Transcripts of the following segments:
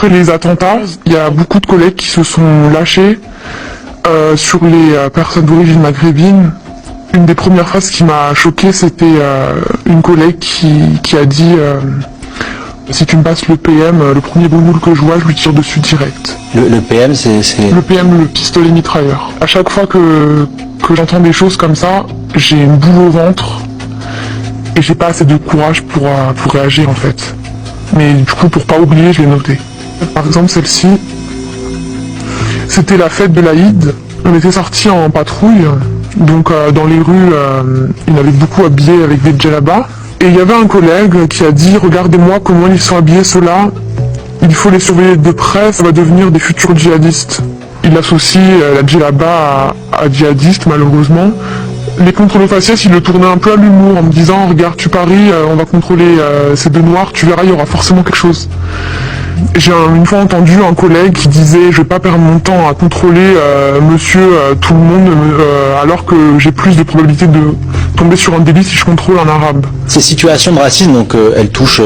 Après les attentats, il y a beaucoup de collègues qui se sont lâchés sur les personnes d'origine maghrébine. Une des premières phrases qui m'a choqué, c'était une collègue qui a dit si tu me passes le PM, le premier bougnoul que je vois, je lui tire dessus direct. Le PM, c'est... Le PM, le pistolet mitrailleur. À chaque fois que j'entends des choses comme ça, j'ai une boule au ventre et j'ai pas assez de courage pour réagir en fait. Mais du coup, pour pas oublier, je l'ai noté. Par exemple, celle-ci, c'était la fête de l'Aïd. On était sortis en patrouille, donc dans les rues, il y en avait beaucoup habillés avec des djellabas. Et il y avait un collègue qui a dit « Regardez-moi comment ils sont habillés ceux-là, il faut les surveiller de près, ça va devenir des futurs djihadistes. » Il associe la djellaba à djihadiste, malheureusement. Les contrôles aux faciès, il le tournait un peu à l'humour en me disant « Regarde, tu paries, on va contrôler ces deux noirs, tu verras, il y aura forcément quelque chose. » J'ai une fois entendu un collègue qui disait « Je vais pas perdre mon temps à contrôler monsieur tout le monde, alors que j'ai plus de probabilité de tomber sur un délit si je contrôle un arabe. » Ces situations de racisme, donc, elles touchent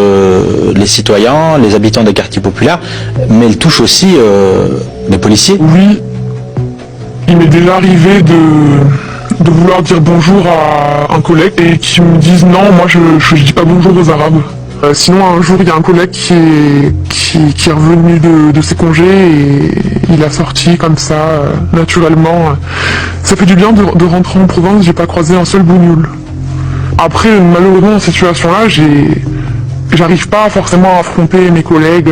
les citoyens, les habitants des quartiers populaires, mais elles touchent aussi les policiers. Oui, il m'est déjà arrivé de vouloir dire bonjour à un collègue et qui me disent « Non, moi je dis pas bonjour aux arabes. » Sinon, un jour, il y a un collègue qui est revenu de ses congés et il a sorti comme ça, naturellement. Ça fait du bien de rentrer en province, j'ai pas croisé un seul bougnoul. Après, malheureusement, dans cette situation-là, j'arrive pas forcément à affronter mes collègues.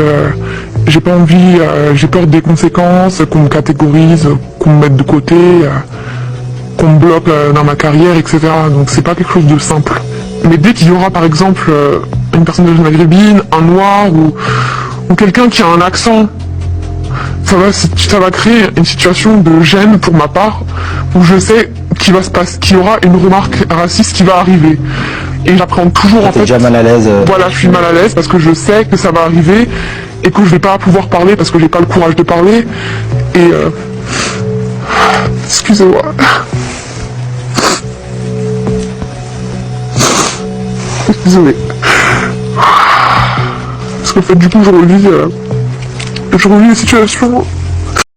J'ai pas envie, j'ai peur des conséquences, qu'on me catégorise, qu'on me mette de côté, qu'on me bloque dans ma carrière, etc. Donc c'est pas quelque chose de simple. Mais dès qu'il y aura par exemple une personne d'origine maghrébine, un noir ou quelqu'un qui a un accent, ça va créer une situation de gêne pour ma part, où je sais qu'il y aura une remarque raciste qui va arriver. Et j'appréhende toujours en fait... déjà mal à l'aise. Voilà, je suis mal à l'aise parce que je sais que ça va arriver et que je vais pas pouvoir parler parce que j'ai pas le courage de parler. Et excusez-moi. Désolé. Parce qu'en fait, du coup, je revis les situations